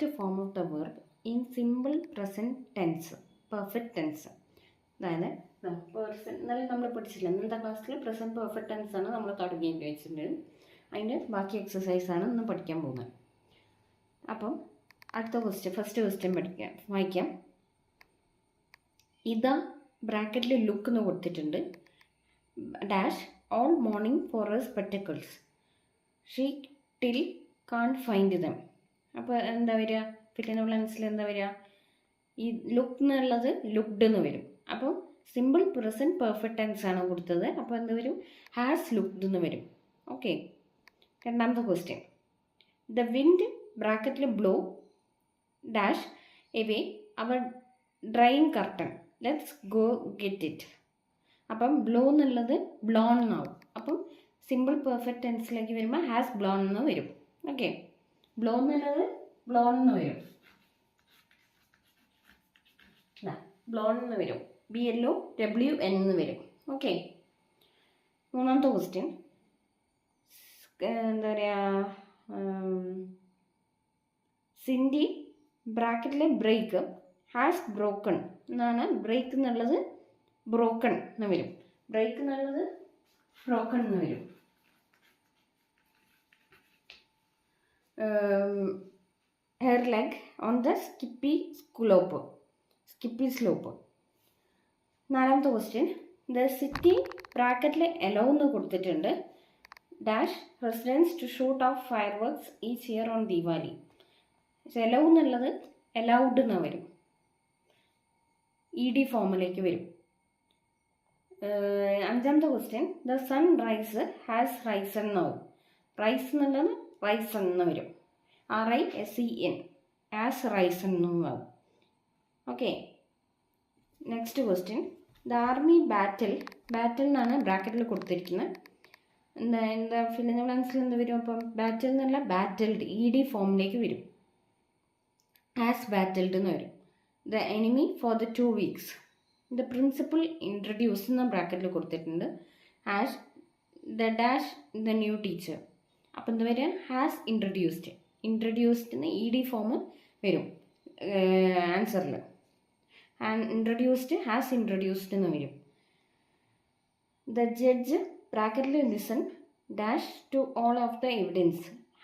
Correct form of the verb in simple present tense, perfect tense. അതായത് എന്നാലും നമ്മൾ പഠിച്ചില്ല, ഇന്നത്തെ ക്ലാസ്സിൽ പ്രസൻറ്റ് പെർഫെക്റ്റ് ടെൻസ് ആണ് നമ്മൾ തുടങ്ങി വെച്ചിട്ടുണ്ട്. അതിൻ്റെ ബാക്കി എക്സസൈസാണ് ഇന്ന് പഠിക്കാൻ പോകുന്നത്. അപ്പം അടുത്ത ക്വസ്റ്റ്യൻ, ഫസ്റ്റ് ക്വസ്റ്റ്യൻ വായിക്കാം. ഇതാ ബ്രാക്കറ്റിൽ ലുക്ക് എന്ന് കൊടുത്തിട്ടുണ്ട്. Dash all morning for her spectacles she till can't find them. അപ്പോൾ എന്താ വരിക? ഫില്ലിൻ ബ്ലാങ്ക്സിൽ എന്താ വരിക? ഈ ലുക്ക് എന്നുള്ളത് ലുക്ഡ് എന്ന് വരും. അപ്പോൾ സിമ്പിൾ പ്രസൻറ്റ് പെർഫെക്റ്റ് ടെൻസ് ആണ് കൊടുത്തത്. അപ്പോൾ എന്ത് വരും? ഹാസ് ലുക്ഡ് എന്ന് വരും. ഓക്കെ. രണ്ടാമത്തെ ക്വസ്റ്റ്യൻ, ദ വിൻഡ് ബ്രാക്കറ്റിൽ blow dash away our drying curtain let's go get it. അപ്പം ബ്ലോ എന്നുള്ളത് ബ്ലോൺ എന്നാവും. അപ്പം സിമ്പിൾ പെർഫെക്റ്റ് ടെൻസിലേക്ക് വരുമ്പോൾ ഹാസ് ബ്ലോൺ എന്ന് വരും. ഓക്കെ. ബ്ലോ എന്നുള്ളത് ബ്ലോൺ എന്ന് വരും. ബ്ലോൺ എന്ന് വരും. BLOWN എന്ന് വരും. ഓക്കെ. മൂന്നാമത്തെ ക്വസ്റ്റ്യൻ, എന്താ പറയുക, സിൻഡി ബ്രാക്കറ്റിലെ ബ്രേക്ക് ഹാസ് ബ്രോക്കൺ എന്നാണ്. ബ്രേക്ക് എന്നുള്ളത് ബ്രോക്കൺ എന്ന് വരും. ബ്രേക്ക് എന്നുള്ളത് ബ്രോക്കൺ എന്ന് വരും. Hair leg on the skippy slope. നാലാമത്തെ ക്വസ്റ്റ്യൻ, ദ സിറ്റി ബ്രാക്കറ്റിൽ എലോ എന്ന് കൊടുത്തിട്ടുണ്ട്. Dash residents to shoot off fireworks each year on Deepavali. Allow എന്നുള്ളത് അലൗഡ് എന്ന് വരും. ED ഫോമിലേക്ക് വരും. അഞ്ചാമത്തെ question, the sun rise has risen എന്നാവും. റൈസ് എന്നുള്ളത് റൈസൺ എന്ന് വരും. RISEN ആസ് റൈസൺ എന്നാവും. Okay. Next question, the army battle എന്നാണ് ബ്രാക്കറ്റിൽ കൊടുത്തിരിക്കുന്നത്. എന്താ ഫില്ലിൻ ബ്ലാങ്ക്സിൽ എന്ത് വരും? അപ്പം ബാറ്റിൽ എന്നല്ല ബാറ്റിൽഡ് ED ഫോമിലേക്ക് വരും. ആസ് ബാറ്റിൽഡ് എന്ന് വരും. The enemy for the 2 weeks. The principal introduce എന്ന ബ്രാക്കറ്റിൽ കൊടുത്തിട്ടുണ്ട്. As the dash the new teacher. അപ്പം എന്താ വരിക? ഹാസ് ഇൻട്രൊഡ്യൂസ്ഡ് എന്ന് ED ഫോം വരും ആൻസറിൽ. ഹാസ് ഇൻട്രൊഡ്യൂസ്ഡ് എന്ന് വരും. ദ ജഡ്ജ് ബ്രാക്കറ്റിൽ listen dash to all of the evidence